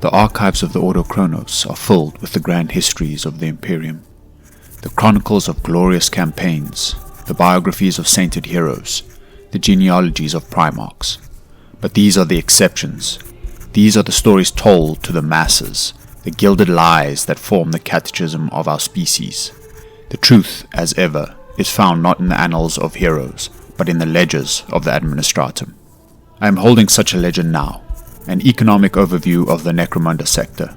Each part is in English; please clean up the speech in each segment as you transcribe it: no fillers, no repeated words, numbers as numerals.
The archives of the Ordo Chronos are filled with the grand histories of the Imperium, the chronicles of glorious campaigns, the biographies of sainted heroes, the genealogies of primarchs. But these are the exceptions. These are the stories told to the masses, the gilded lies that form the catechism of our species. The truth, as ever, is found not in the annals of heroes, but in the ledgers of the administratum. I am holding such a ledger now, an economic overview of the Necromundan sector.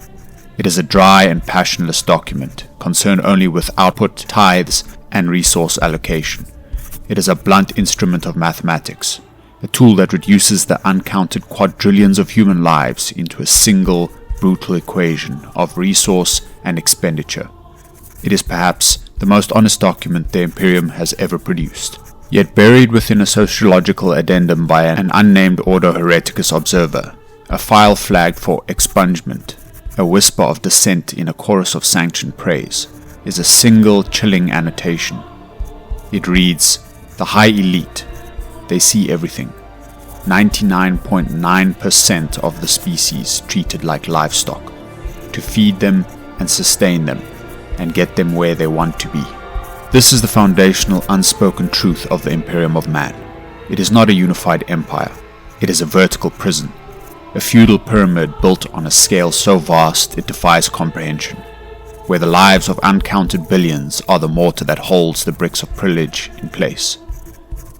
It is a dry and passionless document, concerned only with output, tithes, and resource allocation. It is a blunt instrument of mathematics, a tool that reduces the uncounted quadrillions of human lives into a single, brutal equation of resource and expenditure. It is perhaps the most honest document the Imperium has ever produced. Yet buried within a sociological addendum by an unnamed Ordo Hereticus observer, a file flag for expungement, a whisper of dissent in a chorus of sanctioned praise, is a single chilling annotation. It reads, "The high elite, they see everything. 99.9% of the species treated like livestock, to feed them and sustain them, and get them where they want to be." This is the foundational unspoken truth of the Imperium of Man. It is not a unified empire. It is a vertical prison, a feudal pyramid built on a scale so vast it defies comprehension, where the lives of uncounted billions are the mortar that holds the bricks of privilege in place.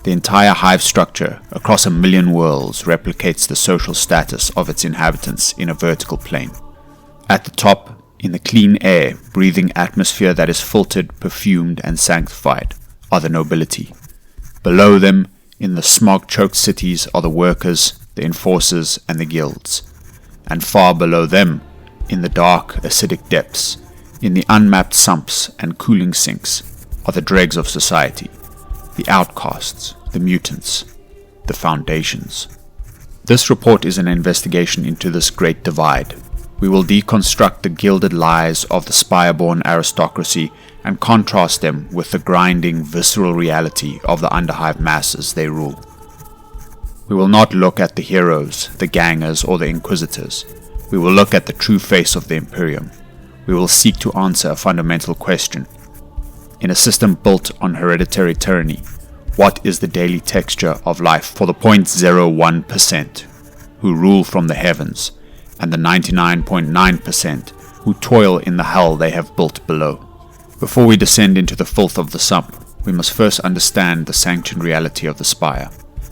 The entire hive structure across 1,000,000 worlds replicates the social status of its inhabitants in a vertical plane. At the top, in the clean air, breathing atmosphere that is filtered, perfumed, and sanctified, are the nobility. Below them, in the smog-choked cities, are the workers, the enforcers, and the guilds. And far below them, in the dark, acidic depths, in the unmapped sumps and cooling sinks, are the dregs of society, the outcasts, the mutants, the foundations. This report is an investigation into this great divide. We will deconstruct the gilded lies of the Spire-born aristocracy and contrast them with the grinding, visceral reality of the underhive masses they rule. We will not look at the heroes, the gangers, or the inquisitors. We will look at the true face of the Imperium. We will seek to answer a fundamental question. In a system built on hereditary tyranny, what is the daily texture of life for the 0.01% who rule from the heavens, and the 99.9% who toil in the hell they have built below? Before we descend into the filth of the sump, we must first understand the sanctioned reality of the Spire.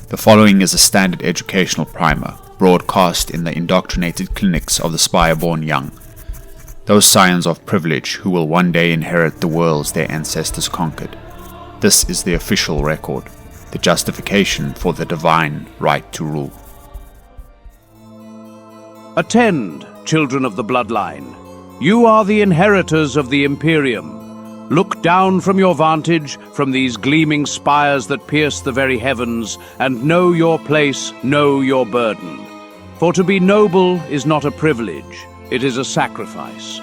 The following is a standard educational primer, broadcast in the indoctrinated clinics of the Spire-born young. Those scions of privilege who will one day inherit the worlds their ancestors conquered. This is the official record, the justification for the divine right to rule. Attend, children of the bloodline. You are the inheritors of the Imperium. Look down from your vantage, from these gleaming spires that pierce the very heavens, and know your place, know your burden. For to be noble is not a privilege, it is a sacrifice.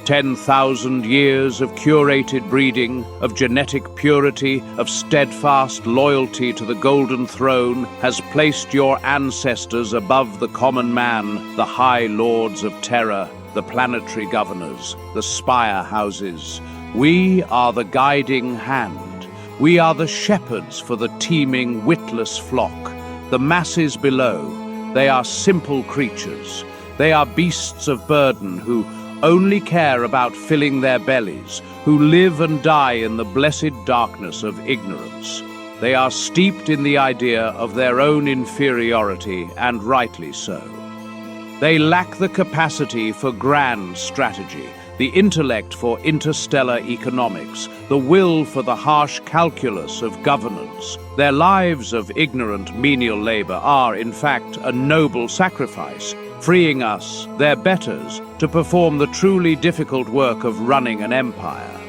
10,000 years of curated breeding, of genetic purity, of steadfast loyalty to the golden throne has placed your ancestors above the common man, the high lords of terror, the planetary governors, the spire houses. We are the guiding hand. We are the shepherds for the teeming, witless flock. The masses below, they are simple creatures. They are beasts of burden who only care about filling their bellies, who live and die in the blessed darkness of ignorance. They are steeped in the idea of their own inferiority, and rightly so. They lack the capacity for grand strategy, the intellect for interstellar economics, the will for the harsh calculus of governance. Their lives of ignorant menial labor are, in fact, a noble sacrifice, freeing us, their betters, to perform the truly difficult work of running an empire.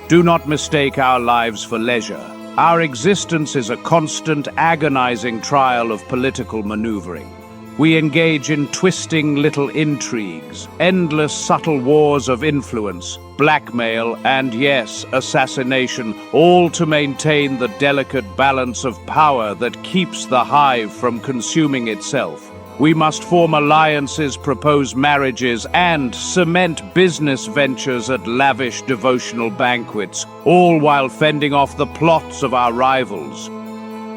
Do not mistake our lives for leisure. Our existence is a constant, agonizing trial of political maneuvering. We engage in twisting little intrigues, endless subtle wars of influence, blackmail, and yes, assassination, all to maintain the delicate balance of power that keeps the hive from consuming itself. We must form alliances, propose marriages, and cement business ventures at lavish devotional banquets, all while fending off the plots of our rivals.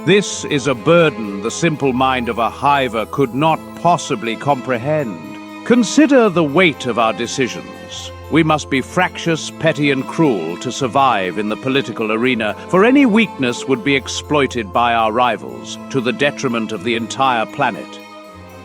This is a burden the simple mind of a Hiver could not possibly comprehend. Consider the weight of our decisions. We must be fractious, petty, and cruel to survive in the political arena, for any weakness would be exploited by our rivals, to the detriment of the entire planet.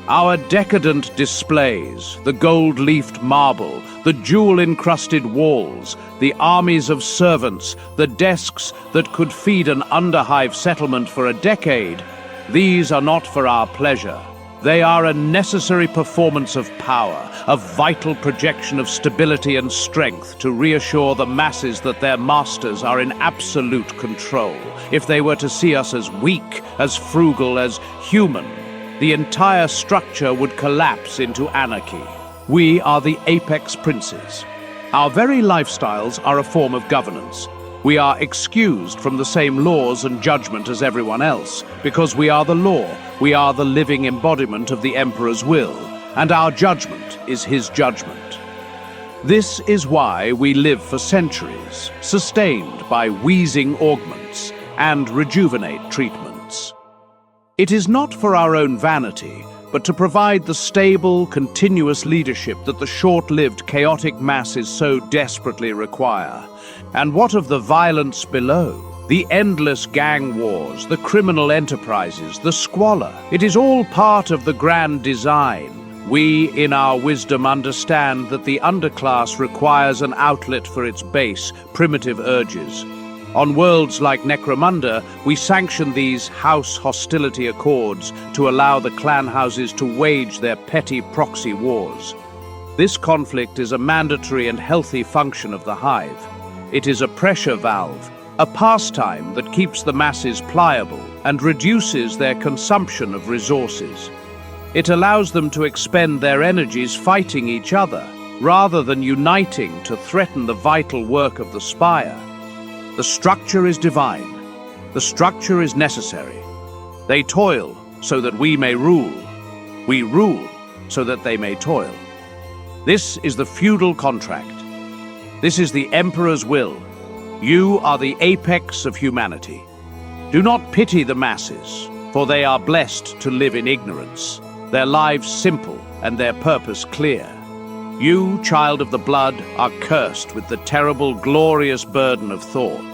Our decadent displays, the gold-leafed marble, the jewel-encrusted walls, the armies of servants, the desks that could feed an underhive settlement for a decade, these are not for our pleasure. They are a necessary performance of power, a vital projection of stability and strength to reassure the masses that their masters are in absolute control. If they were to see us as weak, as frugal, as human, the entire structure would collapse into anarchy. We are the apex princes. Our very lifestyles are a form of governance. We are excused from the same laws and judgment as everyone else, because we are the law. We are the living embodiment of the Emperor's will, and our judgment is his judgment. This is why we live for centuries, sustained by wheezing augments and rejuvenate treatments. It is not for our own vanity, but to provide the stable, continuous leadership that the short-lived, chaotic masses so desperately require. And what of the violence below? The endless gang wars, the criminal enterprises, the squalor. It is all part of the grand design. We, in our wisdom, understand that the underclass requires an outlet for its base, primitive urges. On worlds like Necromunda, we sanction these house hostility accords to allow the clan houses to wage their petty proxy wars. This conflict is a mandatory and healthy function of the Hive. It is a pressure valve, a pastime that keeps the masses pliable and reduces their consumption of resources. It allows them to expend their energies fighting each other, rather than uniting to threaten the vital work of the Spire. The structure is divine. The structure is necessary. They toil so that we may rule. We rule so that they may toil. This is the feudal contract. This is the Emperor's will. You are the apex of humanity. Do not pity the masses, for they are blessed to live in ignorance, their lives simple and their purpose clear. You, child of the blood, are cursed with the terrible, glorious burden of thought.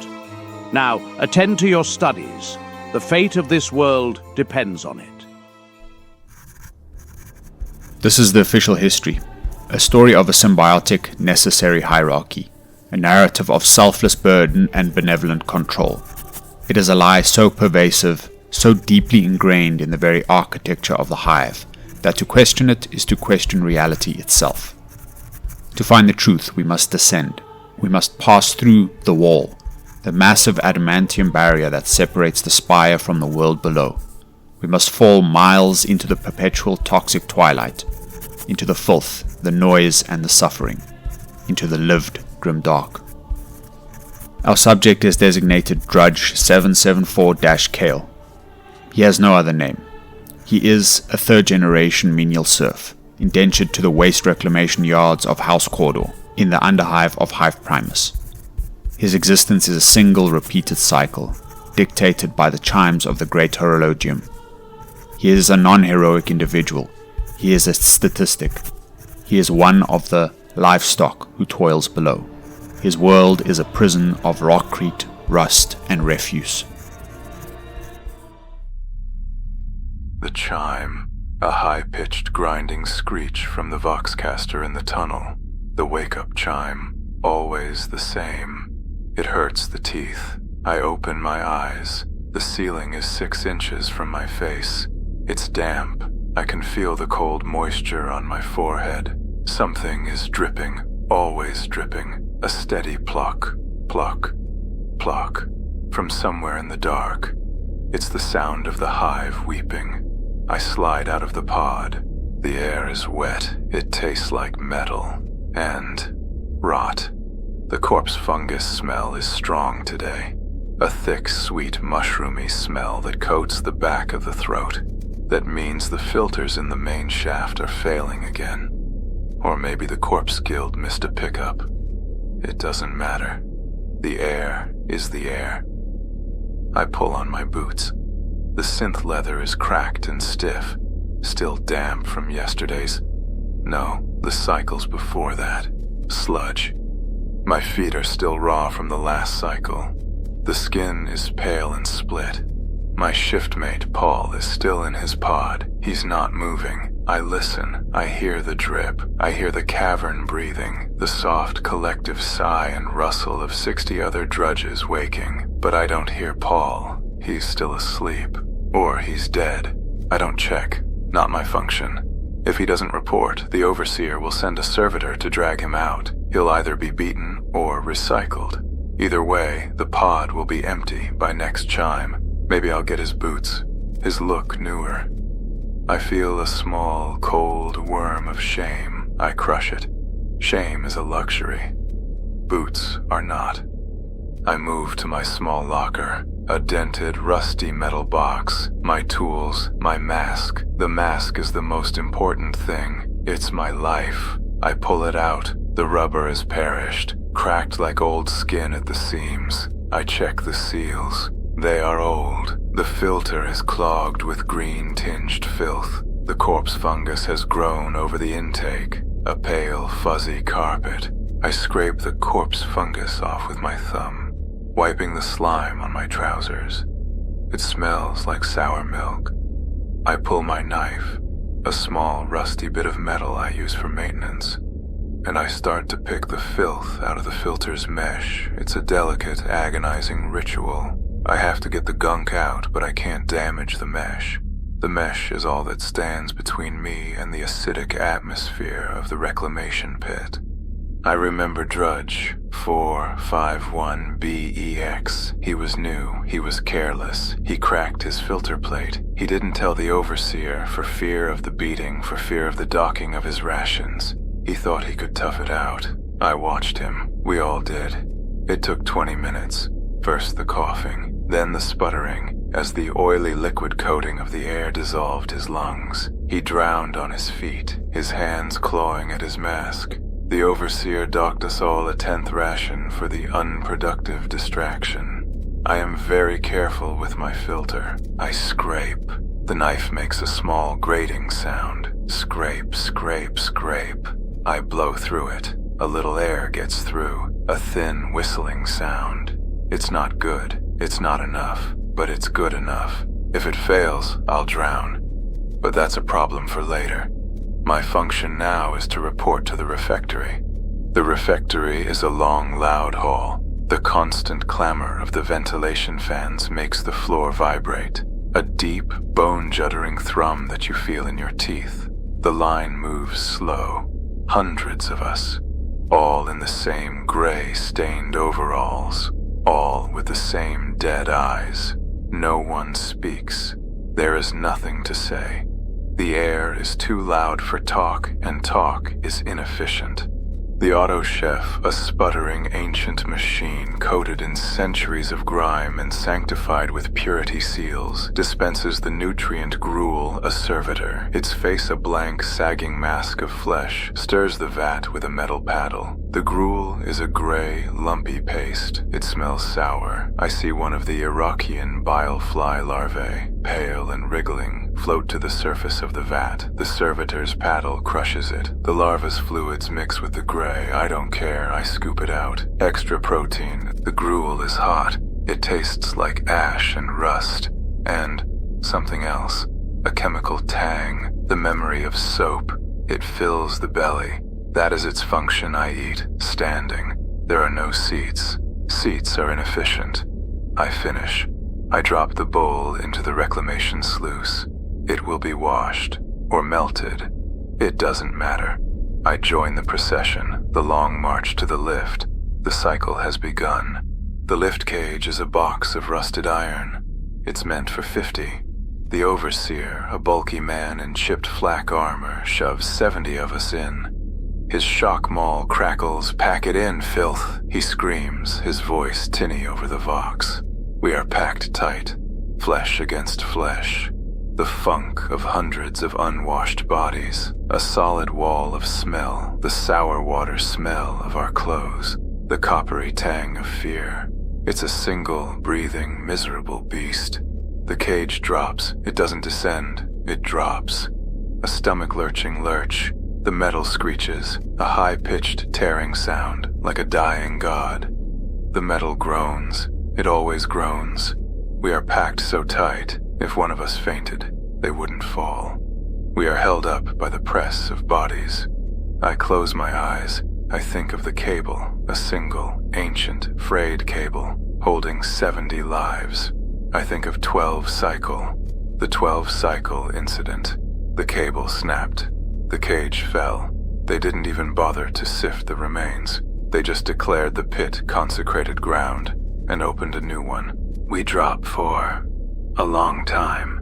Now, attend to your studies. The fate of this world depends on it. This is the official history, a story of a symbiotic, necessary hierarchy, a narrative of selfless burden and benevolent control. It is a lie so pervasive, so deeply ingrained in the very architecture of the Hive, that to question it is to question reality itself. To find the truth, we must descend. We must pass through the wall, the massive adamantium barrier that separates the spire from the world below. We must fall miles into the perpetual toxic twilight, into the filth, the noise, and the suffering, into the lived grim dark. Our subject is designated Drudge 774-Kale. He has no other name. He is a third-generation menial serf, indentured to the waste reclamation yards of House Cawdor, in the underhive of Hive Primus. His existence is a single repeated cycle, dictated by the chimes of the great horologium. He is a non-heroic individual. He is a statistic. He is one of the livestock who toils below. His world is a prison of rockcrete, rust, and refuse. The chime. A high-pitched grinding screech from the voxcaster in the tunnel. The wake-up chime, always the same. It hurts the teeth. I open my eyes. The ceiling is 6 inches from my face. It's damp. I can feel the cold moisture on my forehead. Something is dripping, always dripping. A steady pluck, pluck, pluck, from somewhere in the dark. It's the sound of the hive weeping. I slide out of the pod. The air is wet. It tastes like metal and rot. The corpse fungus smell is strong today. A thick, sweet, mushroomy smell that coats the back of the throat. That means the filters in the main shaft are failing again. Or maybe the corpse guild missed a pickup. It doesn't matter. The air is the air. I pull on my boots. The synth leather is cracked and stiff, still damp from yesterday's. No, the cycles before that. Sludge. My feet are still raw from the last cycle. The skin is pale and split. My shiftmate, Paul, is still in his pod. He's not moving. I listen. I hear the drip. I hear the cavern breathing, the soft collective sigh and rustle of 60 other drudges waking. But I don't hear Paul. He's still asleep. Or he's dead. I don't check. Not my function. If he doesn't report, the overseer will send a servitor to drag him out. He'll either be beaten or recycled. Either way, the pod will be empty by next chime. Maybe I'll get his boots. His look newer. I feel a small, cold worm of shame. I crush it. Shame is a luxury. Boots are not. I move to my small locker. A dented, rusty metal box. My tools, my mask. The mask is the most important thing. It's my life. I pull it out. The rubber is perished, cracked like old skin at the seams. I check the seals. They are old. The filter is clogged with green-tinged filth. The corpse fungus has grown over the intake, a pale, fuzzy carpet. I scrape the corpse fungus off with my thumb, wiping the slime on my trousers. It smells like sour milk. I pull my knife, a small, rusty bit of metal I use for maintenance, and I start to pick the filth out of the filter's mesh. It's a delicate, agonizing ritual. I have to get the gunk out, but I can't damage the mesh. The mesh is all that stands between me and the acidic atmosphere of the reclamation pit. I remember Drudge, 451BEX. He was new, he was careless. He cracked his filter plate. He didn't tell the overseer for fear of the beating, for fear of the docking of his rations. He thought he could tough it out. I watched him. We all did. It took 20 minutes. First the coughing, then the sputtering, as the oily liquid coating of the air dissolved his lungs. He drowned on his feet, his hands clawing at his mask. The overseer docked us all a 10th ration for the unproductive distraction. I am very careful with my filter. I scrape. The knife makes a small grating sound. Scrape, scrape, scrape. I blow through it. A little air gets through. A thin whistling sound. It's not good. It's not enough. But it's good enough. If it fails, I'll drown. But that's a problem for later. My function now is to report to the refectory. The refectory is a long, loud hall. The constant clamor of the ventilation fans makes the floor vibrate. A deep, bone-juddering thrum that you feel in your teeth. The line moves slow. Hundreds of us. All in the same gray, stained overalls. All with the same dead eyes. No one speaks. There is nothing to say. The air is too loud for talk, and talk is inefficient. The auto chef, a sputtering ancient machine coated in centuries of grime and sanctified with purity seals, dispenses the nutrient gruel, a servitor, its face a blank, sagging mask of flesh, stirs the vat with a metal paddle. The gruel is a gray, lumpy paste. It smells sour. I see one of the Iraqian bile fly larvae, pale and wriggling, float to the surface of the vat. The servitor's paddle crushes it. The larva's fluids mix with the gray. I don't care. I scoop it out. Extra protein. The gruel is hot. It tastes like ash and rust. And something else. A chemical tang. The memory of soap. It fills the belly. That is its function. I eat, standing. There are no seats. Seats are inefficient. I finish. I drop the bowl into the reclamation sluice. It will be washed, or melted. It doesn't matter. I join the procession, the long march to the lift. The cycle has begun. The lift cage is a box of rusted iron. It's meant for 50. The overseer, a bulky man in chipped flak armor, shoves 70 of us in. His shock maul crackles, "Pack it in, filth!" He screams, his voice tinny over the vox. We are packed tight, flesh against flesh. The funk of hundreds of unwashed bodies, a solid wall of smell, the sour water smell of our clothes, the coppery tang of fear. It's a single, breathing, miserable beast. The cage drops. It doesn't descend. It drops. A stomach-lurching lurch. The metal screeches, a high-pitched tearing sound, like a dying god. The metal groans. It always groans. We are packed so tight, if one of us fainted, they wouldn't fall. We are held up by the press of bodies. I close my eyes. I think of the cable, a single, ancient, frayed cable, holding 70 lives. I think of 12 cycle, the 12 cycle incident. The cable snapped. The cage fell. They didn't even bother to sift the remains. They just declared the pit consecrated ground and opened a new one. We drop for a long time.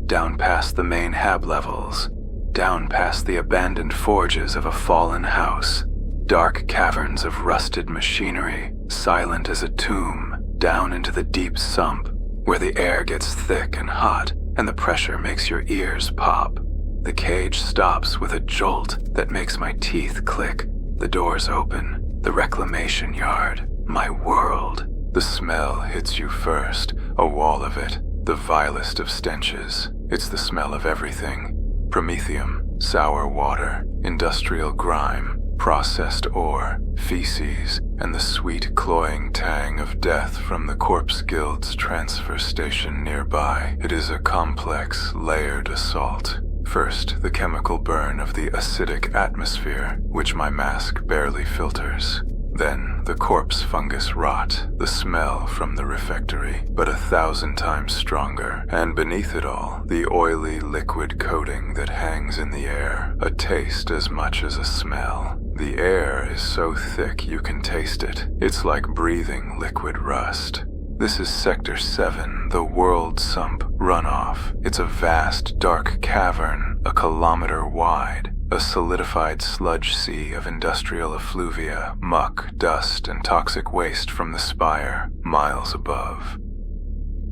Down past the main hab levels. Down past the abandoned forges of a fallen house. Dark caverns of rusted machinery, silent as a tomb. Down into the deep sump, where the air gets thick and hot and the pressure makes your ears pop. The cage stops with a jolt that makes my teeth click. The doors open. The reclamation yard. My world. The smell hits you first. A wall of it. The vilest of stenches. It's the smell of everything. Promethium. Sour water. Industrial grime. Processed ore. Feces. And the sweet cloying tang of death from the corpse guild's transfer station nearby. It is a complex, layered assault. First, the chemical burn of the acidic atmosphere, which my mask barely filters. Then, the corpse fungus rot, the smell from the refectory, but 1,000 times stronger. And beneath it all, the oily liquid coating that hangs in the air, a taste as much as a smell. The air is so thick you can taste it. It's like breathing liquid rust. This is Sector 7, the world sump runoff. It's a vast, dark cavern, a kilometer wide, a solidified sludge sea of industrial effluvia, muck, dust, and toxic waste from the spire, miles above.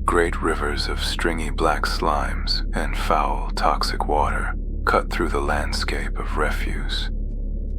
Great rivers of stringy black slimes and foul, toxic water cut through the landscape of refuse.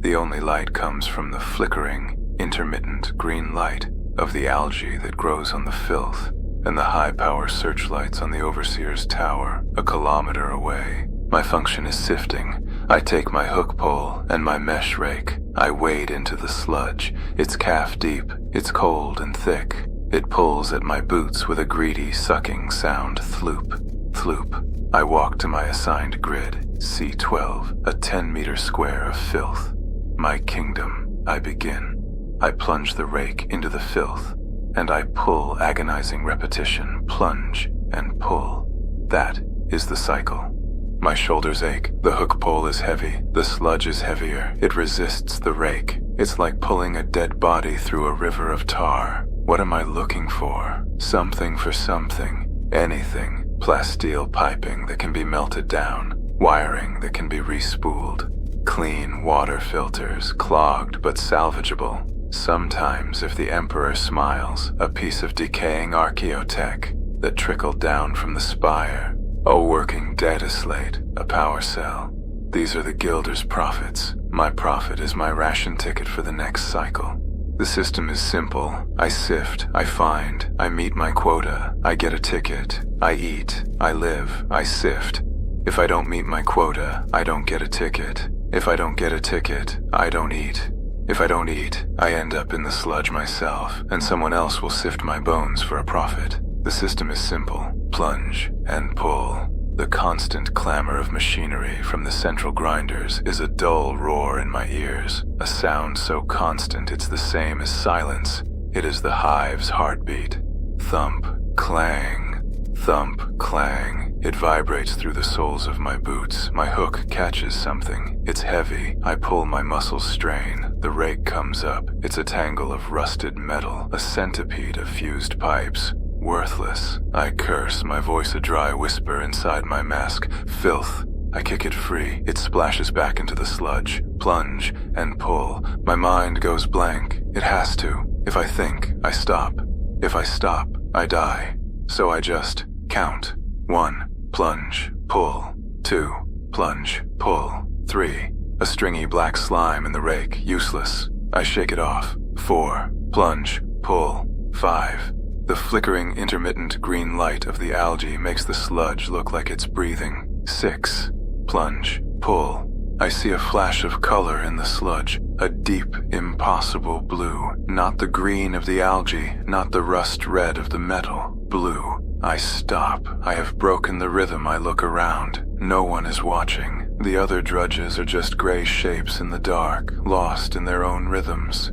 The only light comes from the flickering, intermittent green light of the algae that grows on the filth, and the high-power searchlights on the Overseer's tower, a kilometer away. My function is sifting. I take my hook pole and my mesh rake. I wade into the sludge. It's calf-deep. It's cold and thick. It pulls at my boots with a greedy, sucking sound. Thloop, thloop. I walk to my assigned grid, C12, a 10-meter square of filth. My kingdom. I begin. I plunge the rake into the filth, and I pull, agonizing repetition, plunge and pull. That is the cycle. My shoulders ache, the hook pole is heavy, the sludge is heavier, it resists the rake. It's like pulling a dead body through a river of tar. What am I looking for? Something for something, anything. Plasteel piping that can be melted down, wiring that can be respooled, clean water filters, clogged but salvageable. Sometimes, if the Emperor smiles, a piece of decaying archaeotech that trickled down from the spire, a working data slate, a power cell. These are the Guilder's profits. My profit is my ration ticket for the next cycle. The system is simple. I sift, I find, I meet my quota, I get a ticket, I eat, I live, I sift. If I don't meet my quota, I don't get a ticket. If I don't get a ticket, I don't eat. If I don't eat, I end up in the sludge myself, and someone else will sift my bones for a profit. The system is simple. Plunge and pull. The constant clamor of machinery from the central grinders is a dull roar in my ears, a sound so constant it's the same as silence. It is the Hive's heartbeat. Thump, clang, thump, clang. It vibrates through the soles of my boots. My hook catches something. It's heavy. I pull, my muscles strain. The rake comes up. It's a tangle of rusted metal, a centipede of fused pipes. Worthless. I curse, my voice a dry whisper inside my mask. Filth. I kick it free. It splashes back into the sludge. Plunge and pull. My mind goes blank. It has to. If I think, I stop. If I stop, I die. So I just count. 1, plunge, pull. 2, plunge, pull. 3, a stringy black slime in the rake, useless. I shake it off. 4, plunge, pull. 5, the flickering intermittent green light of the algae makes the sludge look like it's breathing. 6, plunge, pull. I see a flash of color in the sludge, a deep, impossible blue, not the green of the algae, not the rust red of the metal. Blue. I stop. I have broken the rhythm. I look around. No one is watching. The other drudges are just gray shapes in the dark, lost in their own rhythms.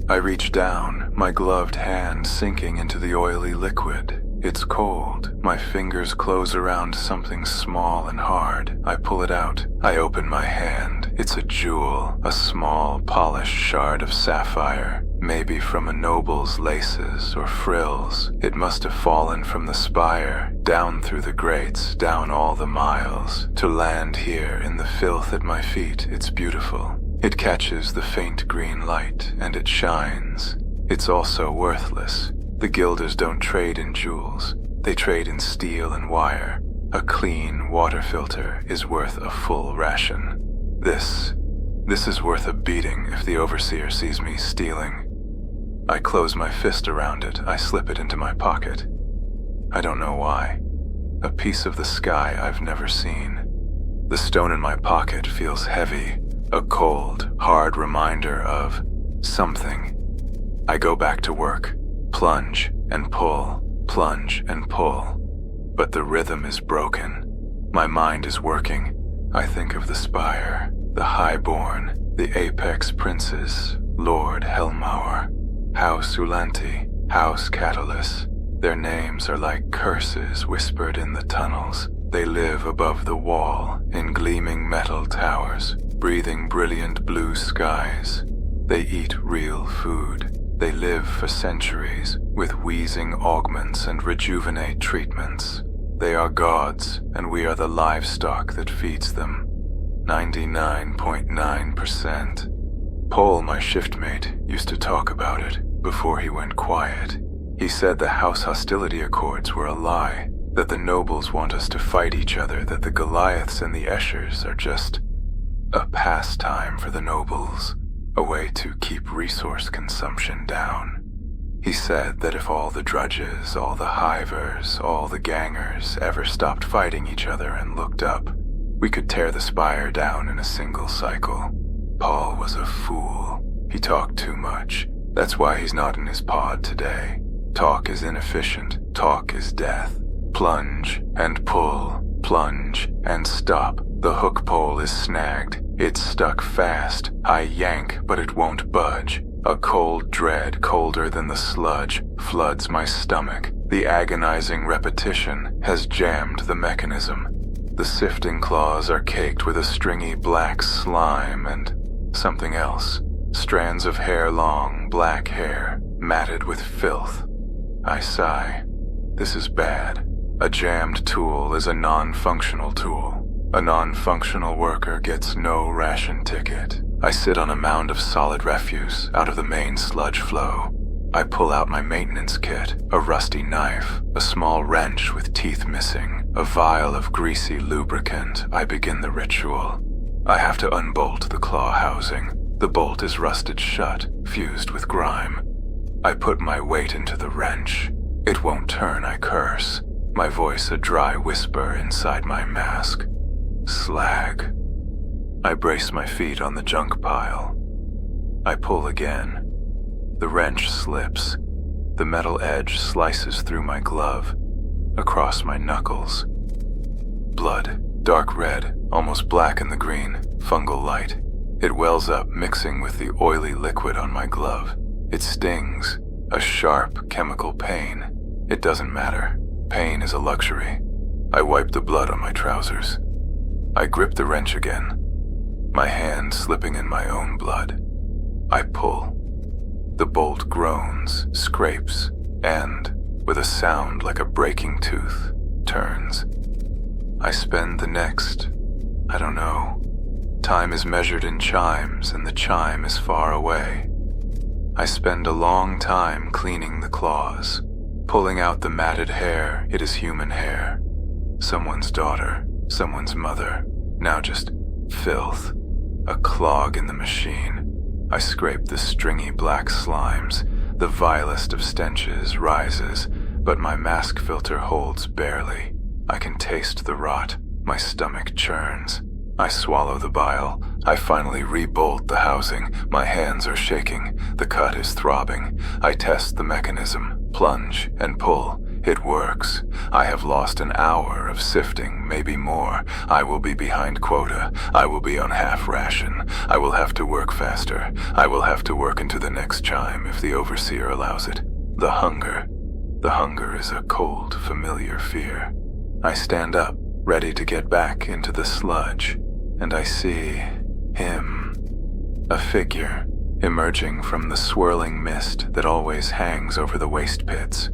I reach down, my gloved hand sinking into the oily liquid. It's cold. My fingers close around something small and hard. I pull it out. I open my hand. It's a jewel, a small, polished shard of sapphire, maybe from a noble's laces or frills. It must have fallen from the spire, down through the grates, down all the miles, to land here in the filth at my feet. It's beautiful. It catches the faint green light, and it shines. It's also worthless. The Gilders don't trade in jewels. They trade in steel and wire. A clean water filter is worth a full ration. This is worth a beating if the overseer sees me stealing. I close my fist around it. I slip it into my pocket. I don't know why. A piece of the sky I've never seen. The stone in my pocket feels heavy, a cold, hard reminder of something. I go back to work. Plunge and pull, plunge and pull. But the rhythm is broken. My mind is working. I think of the Spire, the Highborn, the Apex Princes, Lord Helmauer, House Ulanti, House Cawdor. Their names are like curses whispered in the tunnels. They live above the wall, in gleaming metal towers, breathing brilliant blue skies. They eat real food. They live for centuries, with wheezing augments and rejuvenate treatments. They are gods, and we are the livestock that feeds them. 99.9%. Paul, my shiftmate, used to talk about it before he went quiet. He said the House Hostility Accords were a lie, that the nobles want us to fight each other, that the Goliaths and the Eschers are just a pastime for the nobles, a way to keep resource consumption down. He said that if all the Drudges, all the Hivers, all the Gangers ever stopped fighting each other and looked up, we could tear the Spire down in a single cycle. Paul was a fool. He talked too much. That's why he's not in his pod today. Talk is inefficient. Talk is death. Plunge and pull, plunge and stop. The hook pole is snagged. It's stuck fast. I yank, but it won't budge. A cold dread, colder than the sludge, floods my stomach. The agonizing repetition has jammed the mechanism. The sifting claws are caked with a stringy black slime and something else. Strands of hair long, black hair, matted with filth. I sigh. This is bad. A jammed tool is a non-functional tool. A non-functional worker gets no ration ticket. I sit on a mound of solid refuse out of the main sludge flow. I pull out my maintenance kit, a rusty knife, a small wrench with teeth missing, a vial of greasy lubricant. I begin the ritual. I have to unbolt the claw housing. The bolt is rusted shut, fused with grime. I put my weight into the wrench. It won't turn, I curse. My voice a dry whisper inside my mask. Slag. I brace my feet on the junk pile. I pull again. The wrench slips. The metal edge slices through my glove, across my knuckles. Blood, dark red, almost black in the green, fungal light. It wells up, mixing with the oily liquid on my glove. It stings, a sharp chemical pain. It doesn't matter. Pain is a luxury. I wipe the blood on my trousers. I grip the wrench again, my hand slipping in my own blood. I pull. The bolt groans, scrapes, and, with a sound like a breaking tooth, turns. I spend the next, I don't know. Time is measured in chimes, and the chime is far away. I spend a long time cleaning the claws, pulling out the matted hair. It is human hair. someone's daughter, someone's mother, now just filth. A clog in the machine. I scrape the stringy black slimes. The vilest of stenches rises, but my mask filter holds barely. I can taste the rot. My stomach churns. I swallow the bile. I finally rebolt the housing. My hands are shaking. The cut is throbbing. I test the mechanism, plunge and pull. It works. I have lost an hour of sifting, maybe more. I will be behind quota. I will be on half ration. I will have to work faster. I will have to work into the next chime if the overseer allows it. The hunger is a cold, familiar fear. I stand up, ready to get back into the sludge, and I see him. A figure emerging from the swirling mist that always hangs over the waste pits.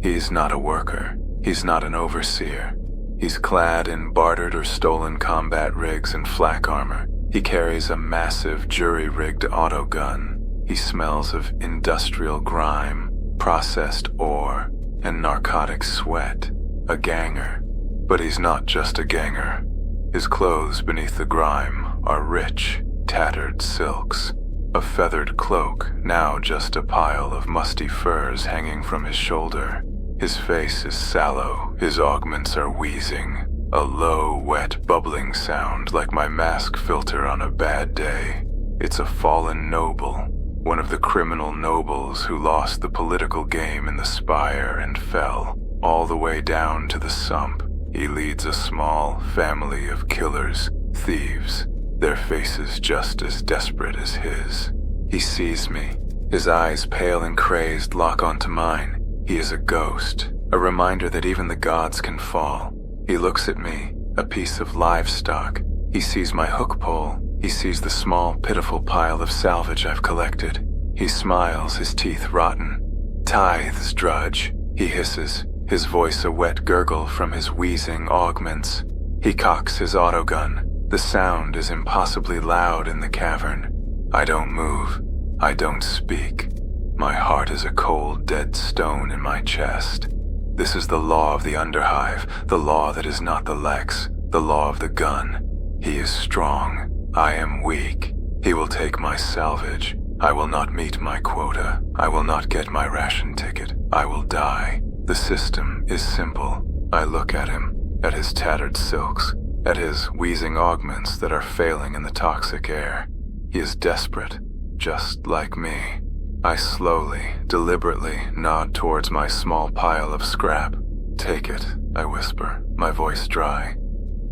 He's not a worker. He's not an overseer. He's clad in bartered or stolen combat rigs and flak armor. He carries a massive jury-rigged auto gun. He smells of industrial grime, processed ore, and narcotic sweat. A ganger. But he's not just a ganger. His clothes beneath the grime are rich, tattered silks. A feathered cloak, now just a pile of musty furs hanging from his shoulder. His face is sallow, his augments are wheezing. A low, wet, bubbling sound like my mask filter on a bad day. It's a fallen noble, one of the criminal nobles who lost the political game in the Spire and fell, all the way down to the sump. He leads a small family of killers, thieves, their faces just as desperate as his. He sees me. His eyes, pale and crazed, lock onto mine. He is a ghost, a reminder that even the gods can fall. He looks at me, a piece of livestock. He sees my hook pole. He sees the small, pitiful pile of salvage I've collected. He smiles, his teeth rotten. Tithes, Drudge, he hisses, his voice a wet gurgle from his wheezing augments. He cocks his autogun. The sound is impossibly loud in the cavern. I don't move. I don't speak. My heart is a cold, dead stone in my chest. This is the law of the Underhive, the law that is not the Lex, the law of the gun. He is strong. I am weak. He will take my salvage. I will not meet my quota. I will not get my ration ticket. I will die. The system is simple. I look at him, at his tattered silks, at his wheezing augments that are failing in the toxic air. He is desperate, just like me. I slowly, deliberately nod towards my small pile of scrap. Take it, I whisper, my voice dry.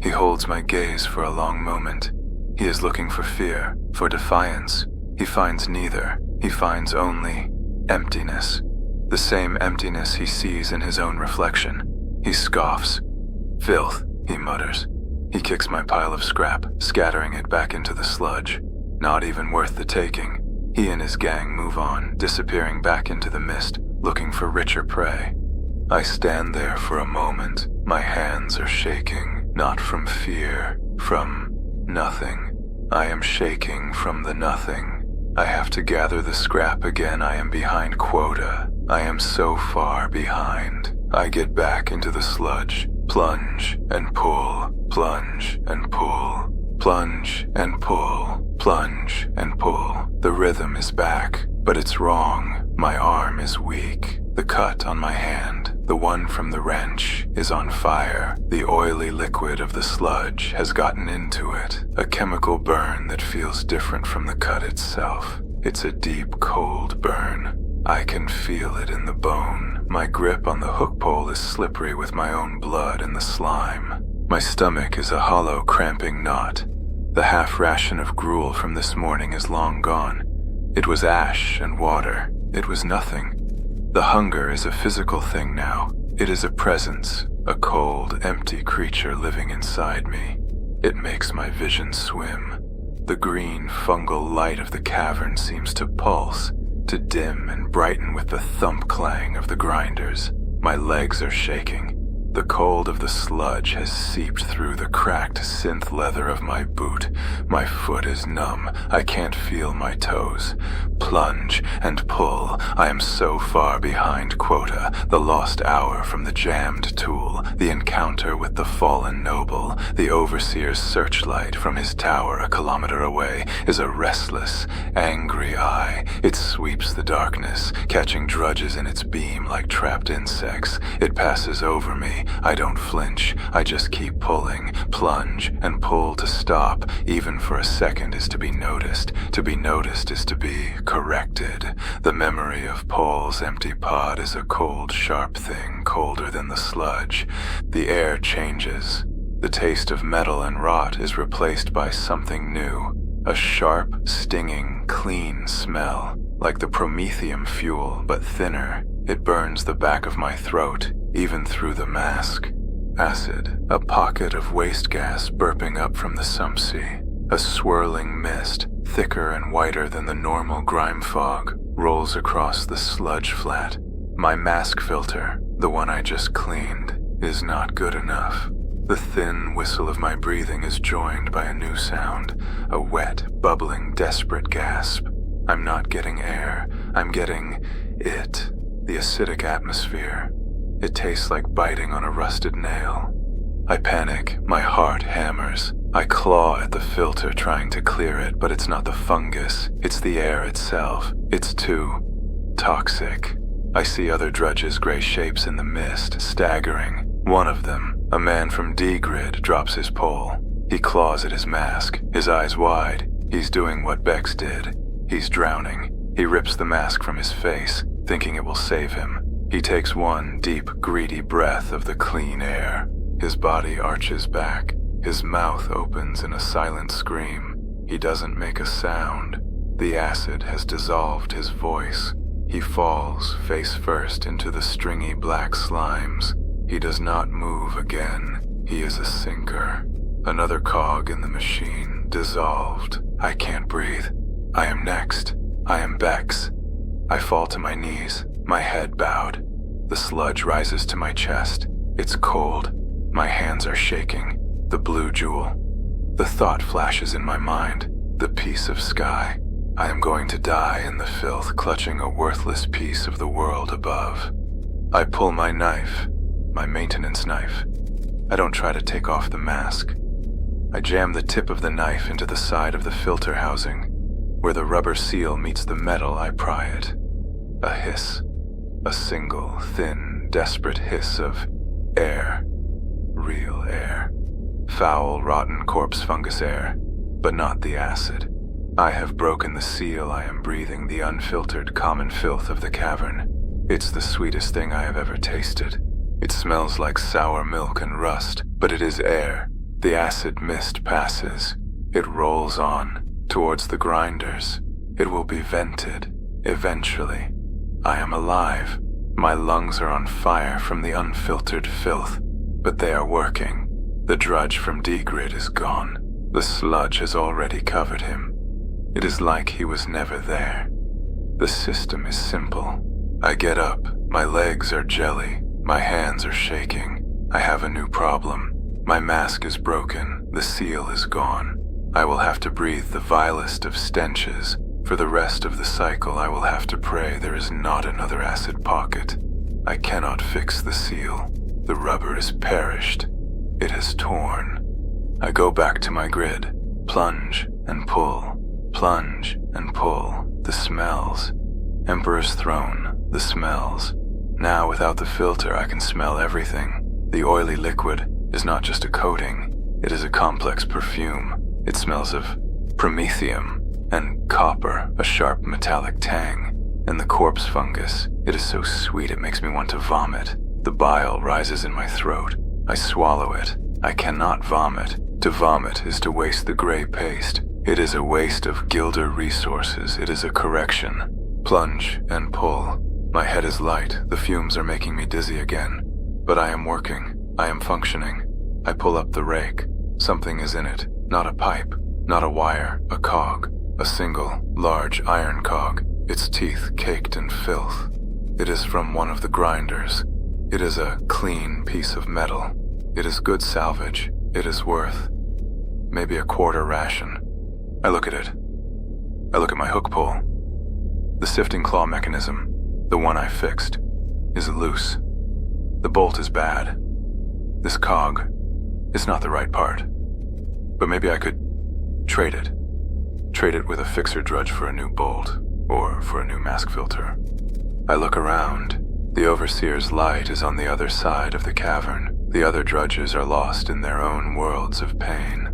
He holds my gaze for a long moment. He is looking for fear, for defiance. He finds neither. He finds only emptiness. The same emptiness he sees in his own reflection. He scoffs. Filth, he mutters. He kicks my pile of scrap, scattering it back into the sludge. Not even worth the taking. He and his gang move on, disappearing back into the mist, looking for richer prey. I stand there for a moment. My hands are shaking, not from fear, from nothing. I am shaking from the nothing. I have to gather the scrap again. I am behind quota. I am so far behind. I get back into the sludge, plunge and pull, plunge and pull, plunge and pull, plunge and pull. The rhythm is back, but it's wrong. My arm is weak. The cut on my hand, the one from the wrench, is on fire. The oily liquid of the sludge has gotten into it. A chemical burn that feels different from the cut itself. It's a deep, cold burn. I can feel it in the bone. My grip on the hook pole is slippery with my own blood and the slime. My stomach is a hollow, cramping knot. The half ration of gruel from this morning is long gone. It was ash and water. It was nothing. The hunger is a physical thing now. It is a presence, a cold, empty creature living inside me. It makes my vision swim. The green, fungal light of the cavern seems to pulse, to dim and brighten with the thump clang of the grinders. My legs are shaking. The cold of the sludge has seeped through the cracked synth leather of my boot. My foot is numb. I can't feel my toes. Plunge and pull. I am so far behind quota. The lost hour from the jammed tool. The encounter with the fallen noble. The overseer's searchlight from his tower a kilometer away is a restless, angry eye. It sweeps the darkness, catching drudges in its beam like trapped insects. It passes over me. I don't flinch, I just keep pulling, plunge, and pull to stop. Even for a second is to be noticed. To be noticed is to be corrected. The memory of Paul's empty pod is a cold, sharp thing, colder than the sludge. The air changes. The taste of metal and rot is replaced by something new. A sharp, stinging, clean smell, like the promethium fuel, but thinner. It burns the back of my throat, even through the mask. Acid, a pocket of waste gas burping up from the sump sea. A swirling mist, thicker and whiter than the normal grime fog, rolls across the sludge flat. My mask filter, the one I just cleaned, is not good enough. The thin whistle of my breathing is joined by a new sound, a wet, bubbling, desperate gasp. I'm not getting air, I'm getting it, the acidic atmosphere. It tastes like biting on a rusted nail. I panic, my heart hammers. I claw at the filter trying to clear it, but it's not the fungus, it's the air itself. It's too toxic. I see other drudges' gray shapes in the mist, staggering. One of them, a man from D-Grid, drops his pole. He claws at his mask, his eyes wide. He's doing what Bex did. He's drowning. He rips the mask from his face, thinking it will save him. He takes one deep, greedy breath of the clean air. His body arches back. His mouth opens in a silent scream. He doesn't make a sound. The acid has dissolved his voice. He falls face first into the stringy black slimes. He does not move again. He is a sinker. Another cog in the machine, dissolved. I can't breathe. I am next. I am Bex. I fall to my knees, my head bowed. The sludge rises to my chest. It's cold. My hands are shaking. The blue jewel. The thought flashes in my mind. The piece of sky. I am going to die in the filth, clutching a worthless piece of the world above. I pull my knife, my maintenance knife. I don't try to take off the mask. I jam the tip of the knife into the side of the filter housing. Where the rubber seal meets the metal, I pry it. A hiss. A single, thin, desperate hiss of air. Real air. Foul, rotten corpse fungus air, but not the acid. I have broken the seal. I am breathing the unfiltered common filth of the cavern. It's the sweetest thing I have ever tasted. It smells like sour milk and rust, but it is air. The acid mist passes. It rolls on, towards the grinders. It will be vented, eventually. I am alive. My lungs are on fire from the unfiltered filth, but they are working. The drudge from D-Grid is gone. The sludge has already covered him. It is like he was never there. The system is simple. I get up. My legs are jelly. My hands are shaking. I have a new problem. My mask is broken. The seal is gone. I will have to breathe the vilest of stenches. For the rest of the cycle, I will have to pray there is not another acid pocket. I cannot fix the seal. The rubber is perished. It has torn. I go back to my grid. Plunge and pull. Plunge and pull. The smells. Emperor's Throne. The smells. Now, without the filter, I can smell everything. The oily liquid is not just a coating. It is a complex perfume. It smells of promethium and copper, a sharp metallic tang. And the corpse fungus, it is so sweet it makes me want to vomit. The bile rises in my throat. I swallow it. I cannot vomit. To vomit is to waste the gray paste. It is a waste of Gilder resources. It is a correction. Plunge and pull. My head is light. The fumes are making me dizzy again. But I am working. I am functioning. I pull up the rake. Something is in it. Not a pipe. Not a wire. A cog. A single, large iron cog. Its teeth caked in filth. It is from one of the grinders. It is a clean piece of metal. It is good salvage. It is worth maybe a quarter ration. I look at it. I look at my hook pole. The sifting claw mechanism, the one I fixed, is loose. The bolt is bad. This cog is not the right part. But maybe I could trade it. Trade it with a fixer drudge for a new bolt, or for a new mask filter. I look around. The Overseer's light is on the other side of the cavern. The other drudges are lost in their own worlds of pain.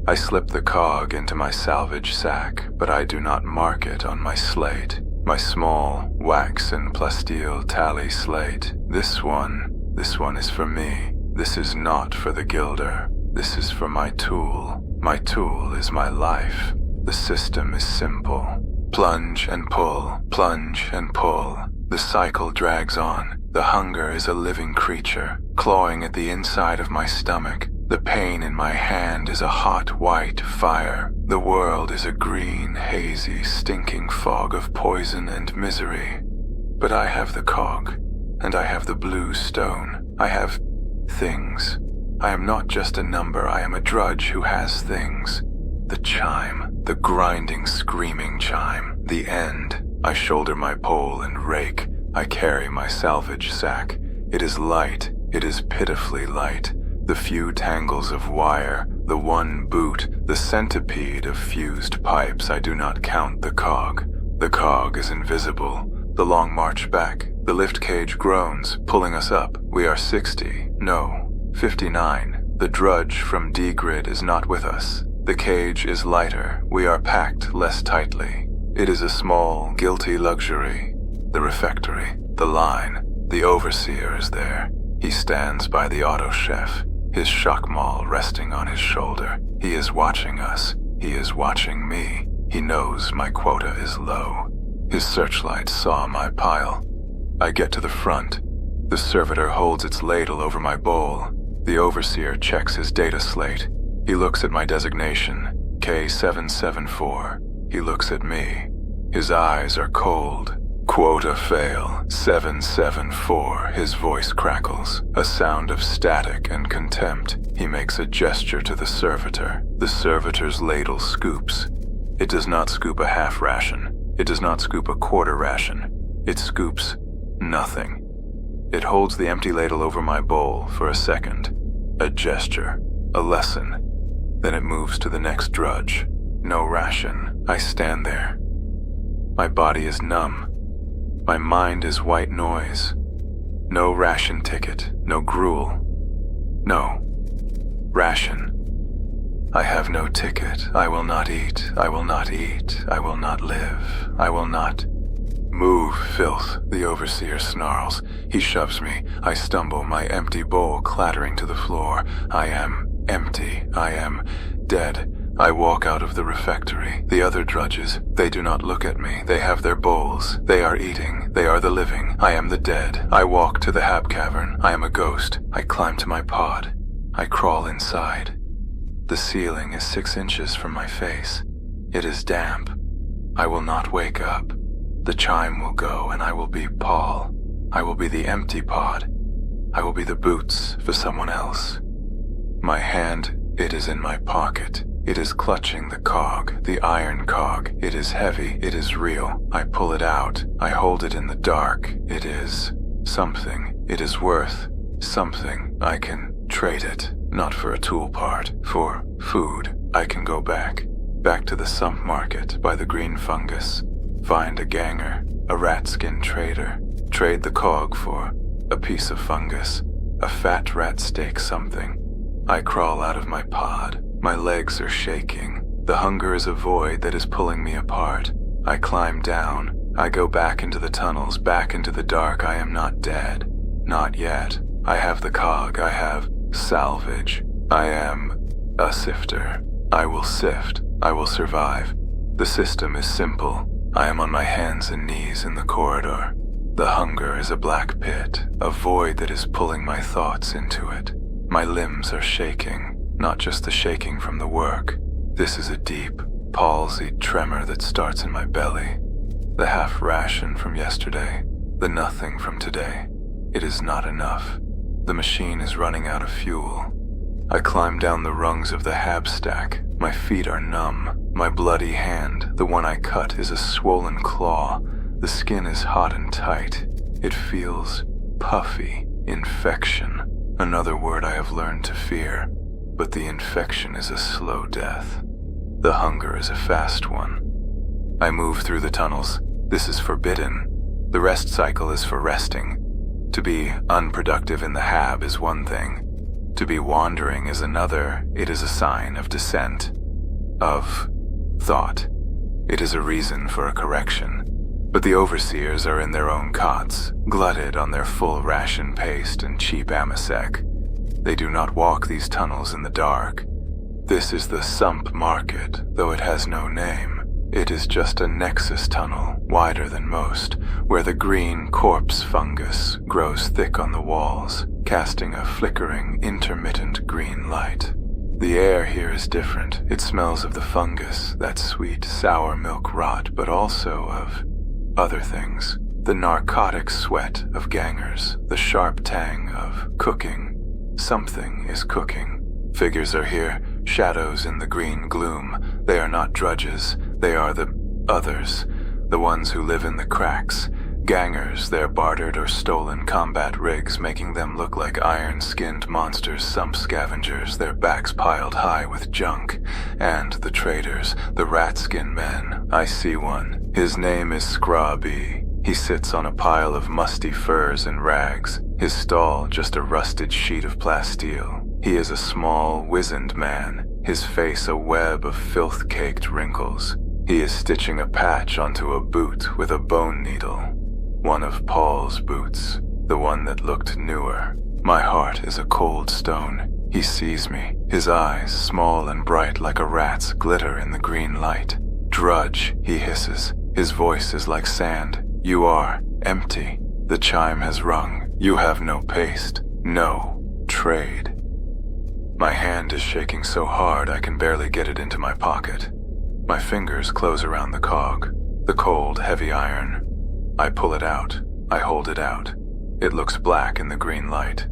I slip the cog into my salvage sack, but I do not mark it on my slate. My small, wax and plasteel tally slate. This one is for me. This is not for the Gilder. This is for my tool. My tool is my life. The system is simple. Plunge and pull, plunge and pull. The cycle drags on. The hunger is a living creature, clawing at the inside of my stomach. The pain in my hand is a hot white fire. The world is a green, hazy, stinking fog of poison and misery. But I have the cog, and I have the blue stone. I have things. I am not just a number, I am a drudge who has things. The chime, the grinding, screaming chime. The end. I shoulder my pole and rake. I carry my salvage sack. It is light. It is pitifully light. The few tangles of wire, the one boot, the centipede of fused pipes. I do not count the cog. The cog is invisible. The long march back. The lift cage groans, pulling us up. We are 60. No, 59. The drudge from D-Grid is not with us. The cage is lighter. We are packed less tightly. It is a small, guilty luxury. The refectory, the line, the Overseer is there. He stands by the auto chef, his shockmaul resting on his shoulder. He is watching us. He is watching me. He knows my quota is low. His searchlight saw my pile. I get to the front. The servitor holds its ladle over my bowl. The Overseer checks his data slate. He looks at my designation, K774. He looks at me. His eyes are cold. Quota fail, 774. His voice crackles, a sound of static and contempt. He makes a gesture to the servitor. The servitor's ladle scoops. It does not scoop a half ration. It does not scoop a quarter ration. It scoops nothing. It holds the empty ladle over my bowl for a second. A gesture, a lesson. Then it moves to the next drudge. No ration. I stand there. My body is numb. My mind is white noise. No ration ticket. No gruel. No. Ration. I have no ticket. I will not eat. I will not eat. I will not live. I will not. Move, filth, the Overseer snarls. He shoves me. I stumble, my empty bowl clattering to the floor. I am empty. I am dead. I walk out of the refectory. The other drudges, they do not look at me. They have their bowls. They are eating. They are the living. I am the dead. I walk to the hab cavern. I am a ghost. I climb to my pod. I crawl inside. The ceiling is 6 inches from my face. It is damp. I will not wake up. The chime will go and I will be Paul. I will be the empty pod. I will be the boots for someone else. My hand, it is in my pocket. It is clutching the cog, the iron cog. It is heavy, it is real. I pull it out. I hold it in the dark. It is something. It is worth something. I can trade it, not for a tool part, for food. I can go back to the sump market by the green fungus. Find a ganger, a rat skin trader. Trade the cog for a piece of fungus, a fat rat steak something. I crawl out of my pod. My legs are shaking. The hunger is a void that is pulling me apart. I climb down. I go back into the tunnels, back into the dark. I am not dead. Not yet. I have the cog. I have salvage. I am a sifter. I will sift. I will survive. The system is simple. I am on my hands and knees in the corridor. The hunger is a black pit, a void that is pulling my thoughts into it. My limbs are shaking. Not just the shaking from the work. This is a deep, palsied tremor that starts in my belly. The half ration from yesterday, the nothing from today. It is not enough. The machine is running out of fuel. I climb down the rungs of the hab stack. My feet are numb. My bloody hand, the one I cut, is a swollen claw. The skin is hot and tight. It feels puffy. Infection. Another word I have learned to fear. But the infection is a slow death. The hunger is a fast one. I move through the tunnels. This is forbidden. The rest cycle is for resting. To be unproductive in the hab is one thing. To be wandering is another. It is a sign of descent. Of thought. It is a reason for a correction. But the overseers are in their own cots, glutted on their full ration paste and cheap amasec. They do not walk these tunnels in the dark. This is the sump market, though it has no name. It is just a nexus tunnel, wider than most, where the green corpse fungus grows thick on the walls, casting a flickering, intermittent green light. The air here is different. It smells of the fungus, that sweet, sour milk rot, but also of other things. The narcotic sweat of gangers, the sharp tang of cooking. Something is cooking. Figures are here, shadows in the green gloom. They are not drudges. They are the others, the ones who live in the cracks. Gangers, their bartered or stolen combat rigs making them look like iron-skinned monsters, sump scavengers, their backs piled high with junk. And the traders, the rat-skin men. I see one. His name is Scrabby. He sits on a pile of musty furs and rags. His stall just a rusted sheet of plasteel. He is a small, wizened man, his face a web of filth-caked wrinkles. He is stitching a patch onto a boot with a bone needle. One of Paul's boots, the one that looked newer. My heart is a cold stone. He sees me. His eyes, small and bright like a rat's, glitter in the green light. Drudge, he hisses. His voice is like sand. You are empty. The chime has rung. You have no paste. No trade. My hand is shaking so hard I can barely get it into my pocket. My fingers close around the cog, the cold, heavy iron. I pull it out. I hold it out. It looks black in the green light.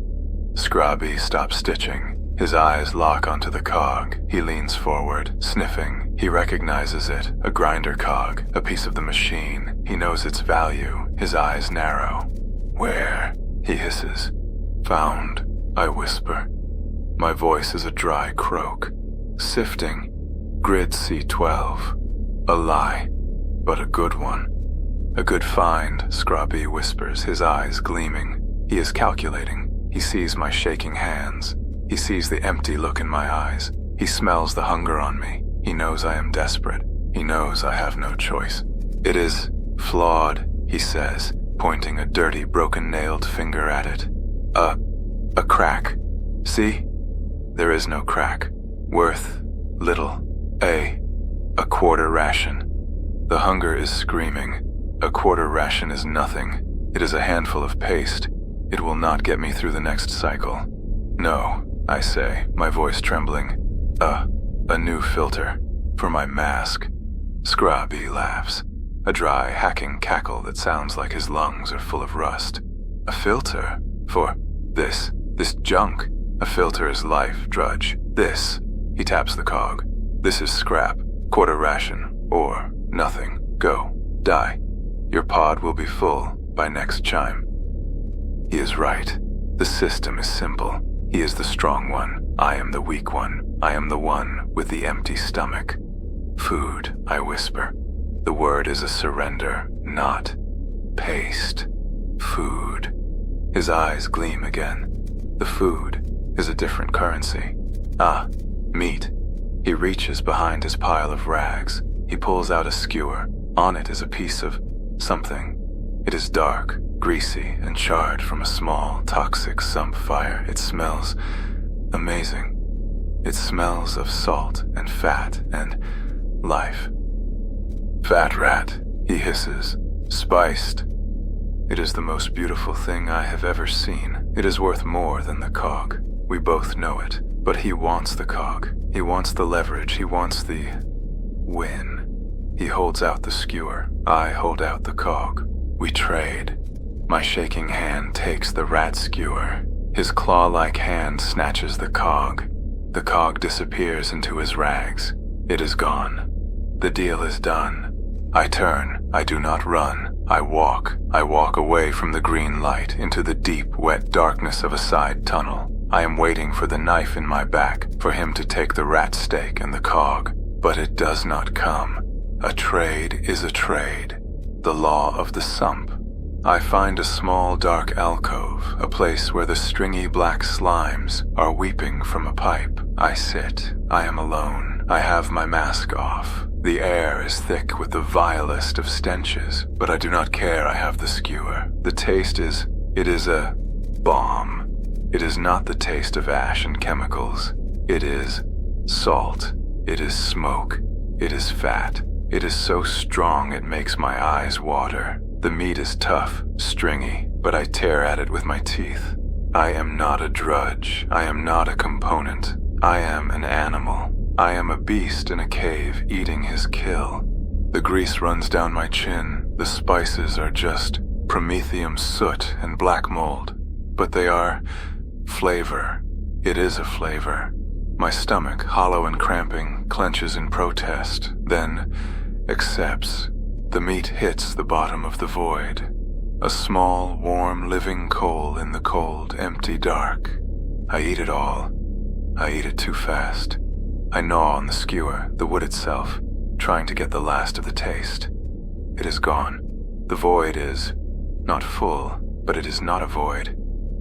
Scrabby stops stitching. His eyes lock onto the cog. He leans forward, sniffing. He recognizes it, a grinder cog, a piece of the machine. He knows its value. His eyes narrow. Where? He hisses. Found, I whisper. My voice is a dry croak. Sifting. Grid C12. A lie, but a good one. A good find, Scrabby whispers, his eyes gleaming. He is calculating. He sees my shaking hands. He sees the empty look in my eyes. He smells the hunger on me. He knows I am desperate. He knows I have no choice. It is flawed, he says, pointing a dirty, broken-nailed finger at it. A crack. See? There is no crack. Worth little. A quarter ration. The hunger is screaming. A quarter ration is nothing. It is a handful of paste. It will not get me through the next cycle. No, I say, my voice trembling. A new filter. For my mask. Scrabby laughs. A dry, hacking cackle that sounds like his lungs are full of rust. A filter? For this junk. A filter is life, Drudge. This. He taps the cog. This is scrap. Quarter ration. Or nothing. Go. Die. Your pod will be full by next chime. He is right. The system is simple. He is the strong one. I am the weak one. I am the one with the empty stomach. Food, I whisper. The word is a surrender, not paste. Food. His eyes gleam again. The food is a different currency. Meat. He reaches behind his pile of rags. He pulls out a skewer. On it is a piece of something. It is dark, greasy, and charred from a small, toxic sump fire. It smells amazing. It smells of salt and fat and life. Fat rat, he hisses, spiced. It is the most beautiful thing I have ever seen. It is worth more than the cog. We both know it. But he wants the cog. He wants the leverage. He wants the win. He holds out the skewer. I hold out the cog. We trade. My shaking hand takes the rat skewer. His claw-like hand snatches the cog. The cog disappears into his rags. It is gone. The deal is done. I turn. I do not run. I walk. I walk away from the green light into the deep, wet darkness of a side tunnel. I am waiting for the knife in my back, for him to take the rat stake and the cog. But it does not come. A trade is a trade. The law of the sump. I find a small dark alcove, a place where the stringy black slimes are weeping from a pipe. I sit. I am alone. I have my mask off. The air is thick with the vilest of stenches, but I do not care. I have the skewer. The taste is, it is a bomb. It is not the taste of ash and chemicals. It is salt. It is smoke. It is fat. It is so strong it makes my eyes water. The meat is tough, stringy, but I tear at it with my teeth. I am not a drudge. I am not a component. I am an animal. I am a beast in a cave eating his kill. The grease runs down my chin. The spices are just promethium soot and black mold. But they are flavor. It is a flavor. My stomach, hollow and cramping, clenches in protest, then accepts. The meat hits the bottom of the void. A small, warm, living coal in the cold, empty dark. I eat it all. I eat it too fast. I gnaw on the skewer, the wood itself, trying to get the last of the taste. It is gone. The void is not full, but it is not a void.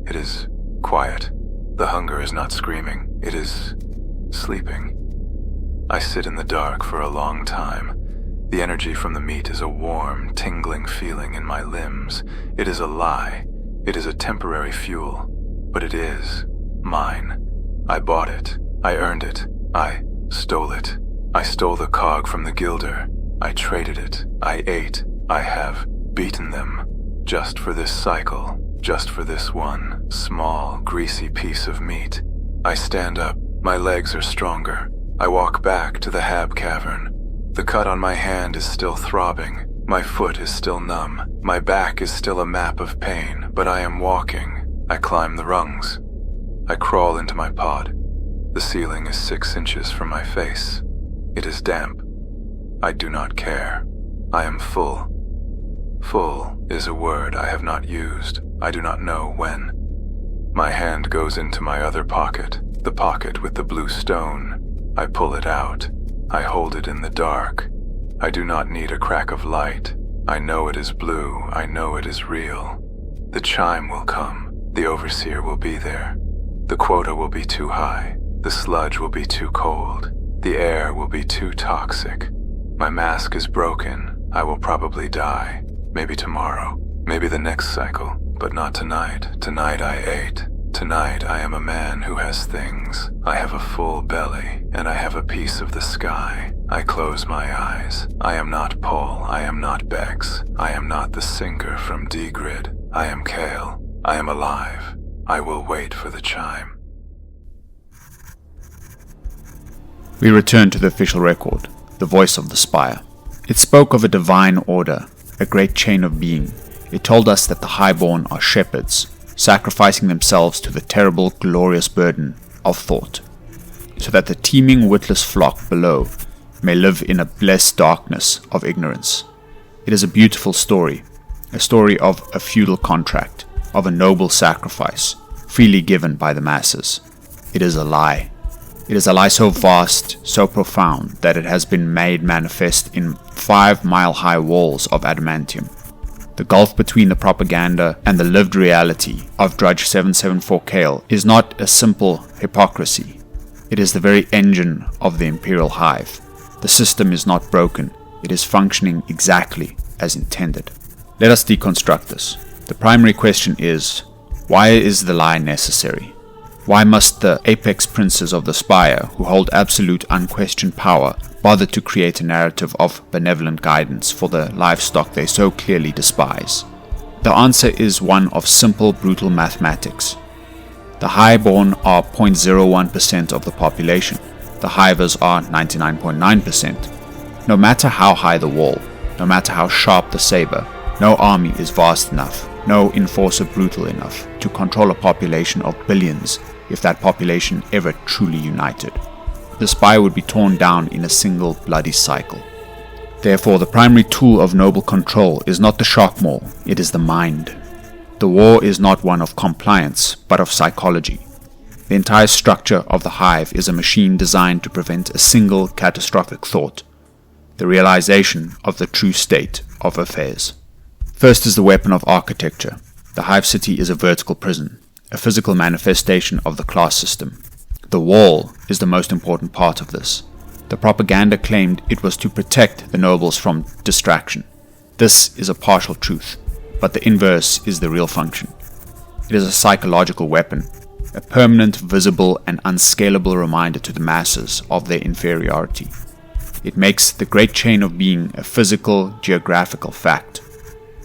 It is quiet. The hunger is not screaming. It is sleeping. I sit in the dark for a long time. The energy from the meat is a warm, tingling feeling in my limbs. It is a lie. It is a temporary fuel. But it is mine. I bought it. I earned it. I stole it. I stole the cog from the gilder. I traded it. I ate. I have beaten them. Just for this cycle. Just for this one small, greasy piece of meat. I stand up. My legs are stronger. I walk back to the Hab cavern. The cut on my hand is still throbbing. My foot is still numb. My back is still a map of pain, but I am walking. I climb the rungs. I crawl into my pod. The ceiling is 6 inches from my face. It is damp. I do not care. I am full. Full is a word I have not used. I do not know when. My hand goes into my other pocket, the pocket with the blue stone. I pull it out. I hold it in the dark. I do not need a crack of light. I know it is blue. I know it is real. The chime will come. The overseer will be there. The quota will be too high. The sludge will be too cold. The air will be too toxic. My mask is broken. I will probably die. Maybe tomorrow. Maybe the next cycle. But not tonight. Tonight I ate. Tonight I am a man who has things. I have a full belly, and I have a piece of the sky. I close my eyes. I am not Paul. I am not Bex. I am not the sinker from D-Grid. I am Kale. I am alive. I will wait for the chime. We return to the official record, the voice of the Spire. It spoke of a divine order, a great chain of being. It told us that the Highborn are shepherds, sacrificing themselves to the terrible, glorious burden of thought, so that the teeming, witless flock below may live in a blessed darkness of ignorance. It is a beautiful story, a story of a feudal contract, of a noble sacrifice, freely given by the masses. It is a lie. It is a lie so vast, so profound, that it has been made manifest in 5-mile-high walls of adamantium. The gulf between the propaganda and the lived reality of Drudge 774 Kale is not a simple hypocrisy. It is the very engine of the Imperial Hive. The system is not broken. It is functioning exactly as intended. Let us deconstruct this. The primary question is, why is the lie necessary? Why must the apex princes of the Spire, who hold absolute unquestioned power, bother to create a narrative of benevolent guidance for the livestock they so clearly despise? The answer is one of simple, brutal mathematics. The Highborn are 0.01% of the population. The Hivers are 99.9%. No matter how high the wall, no matter how sharp the saber, no army is vast enough no enforcer brutal enough to control a population of billions if that population ever truly united. The Spire would be torn down in a single bloody cycle. Therefore, the primary tool of noble control is not the shock maul, it is the mind. The war is not one of compliance, but of psychology. The entire structure of the Hive is a machine designed to prevent a single catastrophic thought, the realization of the true state of affairs. First is the weapon of architecture. The Hive City is a vertical prison, a physical manifestation of the class system. The wall is the most important part of this. The propaganda claimed it was to protect the nobles from distraction. This is a partial truth, but the inverse is the real function. It is a psychological weapon, a permanent, visible, and unscalable reminder to the masses of their inferiority. It makes the great chain of being a physical, geographical fact.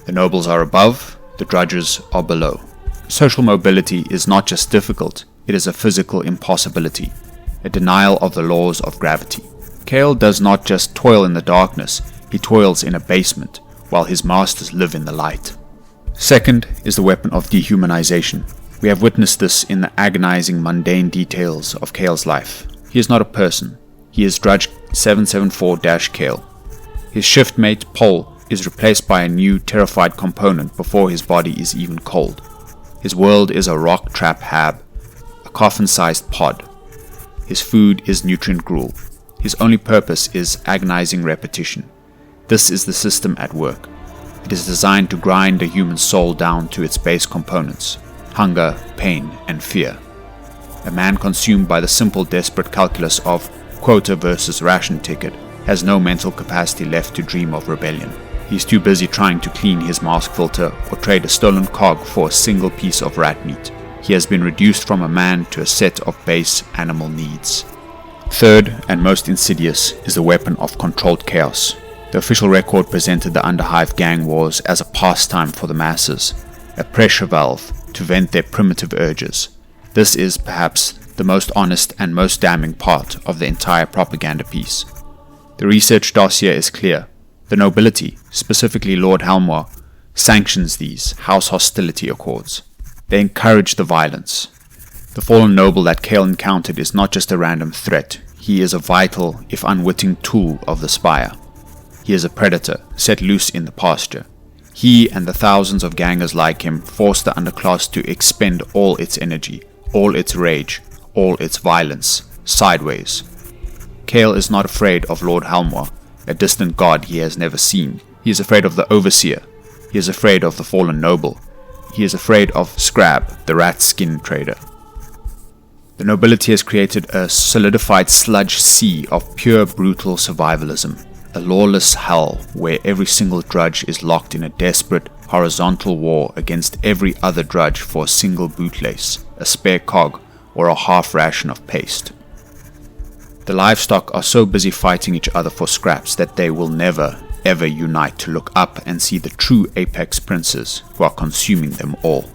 The nobles are above, the drudges are below. Social mobility is not just difficult, it is a physical impossibility, a denial of the laws of gravity. Kael does not just toil in the darkness, he toils in a basement, while his masters live in the light. Second is the weapon of dehumanization. We have witnessed this in the agonizing, mundane details of Kael's life. He is not a person. He is Drudge 774-Kael. His shiftmate, Pol, is replaced by a new, terrified component before his body is even cold. His world is a rock trap hab, a coffin-sized pod. His food is nutrient gruel. His only purpose is agonizing repetition. This is the system at work. It is designed to grind a human soul down to its base components: hunger, pain, and fear. A man consumed by the simple, desperate calculus of quota versus ration ticket has no mental capacity left to dream of rebellion. He's too busy trying to clean his mask filter or trade a stolen cog for a single piece of rat meat. He has been reduced from a man to a set of base animal needs. Third, and most insidious, is the weapon of controlled chaos. The official record presented the Underhive gang wars as a pastime for the masses, a pressure valve to vent their primitive urges. This is, perhaps, the most honest and most damning part of the entire propaganda piece. The research dossier is clear. The nobility, specifically Lord Helmwar, sanctions these house hostility accords. They encourage the violence. The fallen noble that Kael encountered is not just a random threat. He is a vital, if unwitting, tool of the Spire. He is a predator, set loose in the pasture. He and the thousands of gangers like him force the underclass to expend all its energy, all its rage, all its violence, sideways. Kael is not afraid of Lord Helmwar, a distant god he has never seen. He is afraid of the Overseer. He is afraid of the fallen noble. He is afraid of Scrab, the rat skin trader. The nobility has created a solidified sludge sea of pure brutal survivalism, a lawless hell where every single drudge is locked in a desperate, horizontal war against every other drudge for a single bootlace, a spare cog, or a half ration of paste. The livestock are so busy fighting each other for scraps that they will never, ever unite to look up and see the true apex princes who are consuming them all.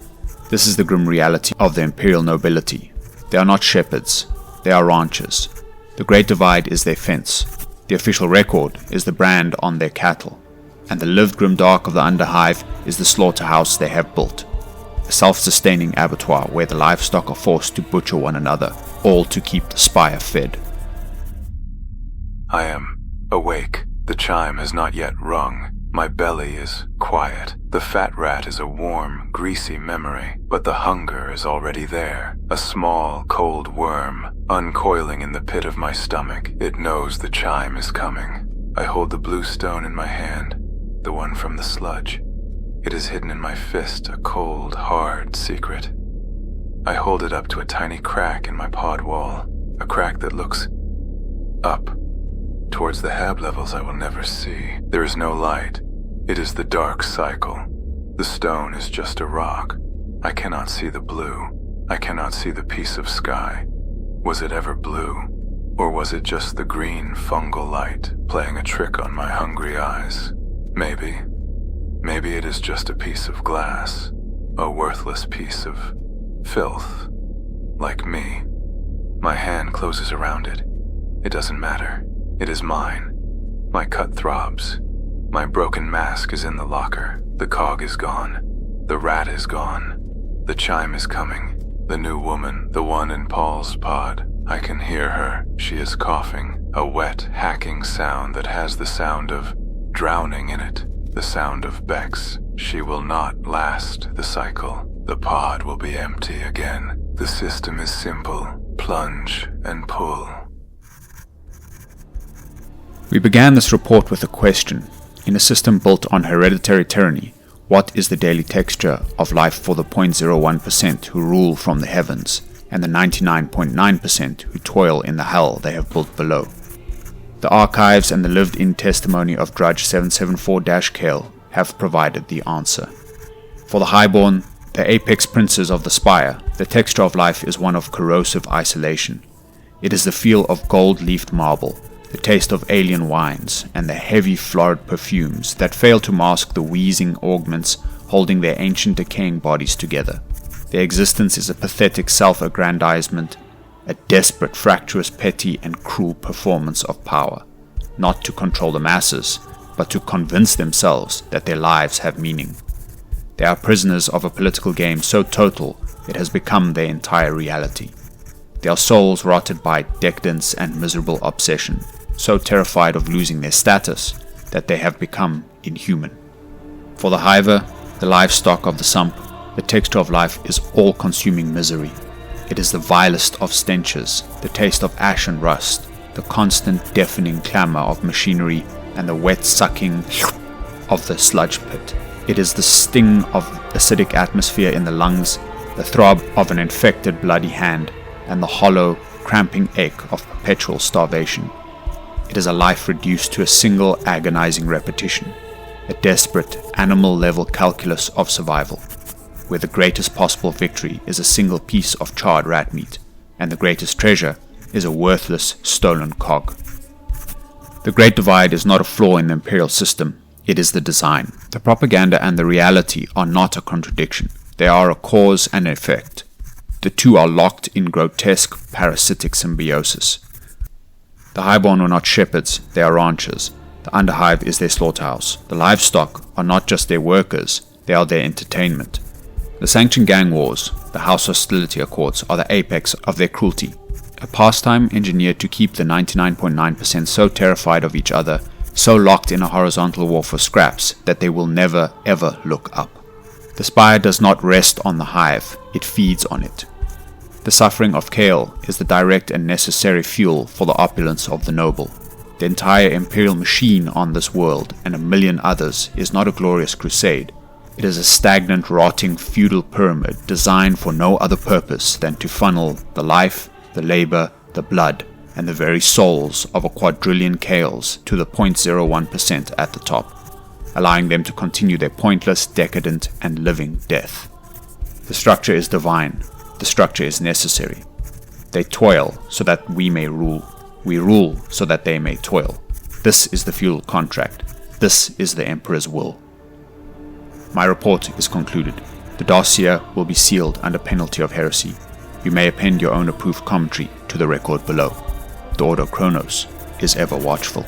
This is the grim reality of the Imperial Nobility. They are not shepherds, they are ranchers. The Great Divide is their fence. The official record is the brand on their cattle. And the lived grimdark of the Underhive is the slaughterhouse they have built. A self-sustaining abattoir where the livestock are forced to butcher one another, all to keep the Spire fed. I am awake. The chime has not yet rung. My belly is quiet. The fat rat is a warm, greasy memory, but the hunger is already there. A small, cold worm, uncoiling in the pit of my stomach. It knows the chime is coming. I hold the blue stone in my hand, the one from the sludge. It is hidden in my fist, a cold, hard secret. I hold it up to a tiny crack in my pod wall, a crack that looks up, towards the hab levels I will never see. There is no light. It is the dark cycle. The stone is just a rock. I cannot see the blue. I cannot see the piece of sky. Was it ever blue? Or was it just the green fungal light playing a trick on my hungry eyes? Maybe. Maybe it is just a piece of glass. A worthless piece of filth. Like me. My hand closes around it. It doesn't matter. It is mine. My cut throbs. My broken mask is in the locker. The cog is gone. The rat is gone. The chime is coming. The new woman, the one in Paul's pod. I can hear her. She is coughing. A wet, hacking sound that has the sound of drowning in it. The sound of Bex. She will not last the cycle. The pod will be empty again. The system is simple. Plunge and pull. We began this report with a question. In a system built on hereditary tyranny, what is the daily texture of life for the 0.01% who rule from the heavens, and the 99.9% who toil in the hell they have built below? The archives and the lived-in testimony of Drudge 774-Kale have provided the answer. For the Highborn, the apex princes of the Spire, the texture of life is one of corrosive isolation. It is the feel of gold-leafed marble, the taste of alien wines, and the heavy florid perfumes that fail to mask the wheezing augments holding their ancient decaying bodies together. Their existence is a pathetic self-aggrandizement, a desperate, fractious, petty, and cruel performance of power, not to control the masses, but to convince themselves that their lives have meaning. They are prisoners of a political game so total it has become their entire reality. Their souls rotted by decadence and miserable obsession, so terrified of losing their status that they have become inhuman. For the Hiver, the livestock of the sump, the texture of life is all-consuming misery. It is the vilest of stenches, the taste of ash and rust, the constant deafening clamor of machinery, and the wet sucking of the sludge pit. It is the sting of acidic atmosphere in the lungs, the throb of an infected bloody hand, and the hollow, cramping ache of perpetual starvation. It is a life reduced to a single agonizing repetition, a desperate, animal-level calculus of survival, where the greatest possible victory is a single piece of charred rat meat, and the greatest treasure is a worthless, stolen cog. The Great Divide is not a flaw in the Imperial system, it is the design. The propaganda and the reality are not a contradiction, they are a cause and effect. The two are locked in grotesque, parasitic symbiosis. The Highborn are not shepherds, they are ranchers. The underhive is their slaughterhouse. The livestock are not just their workers, they are their entertainment. The sanctioned gang wars, the house hostility accords, are the apex of their cruelty. A pastime engineered to keep the 99.9% so terrified of each other, so locked in a horizontal war for scraps, that they will never ever look up. The Spire does not rest on the hive, it feeds on it. The suffering of Kale is the direct and necessary fuel for the opulence of the noble. The entire imperial machine on this world and a million others is not a glorious crusade. It is a stagnant, rotting feudal pyramid designed for no other purpose than to funnel the life, the labor, the blood, and the very souls of a quadrillion Kales to the 0.01% at the top, allowing them to continue their pointless, decadent, and living death. The structure is divine. The structure is necessary. They toil so that we may rule. We rule so that they may toil. This is the feudal contract. This is the Emperor's will. My report is concluded. The dossier will be sealed under penalty of heresy. You may append your own approved commentary to the record below. The Ordo Chronos is ever watchful.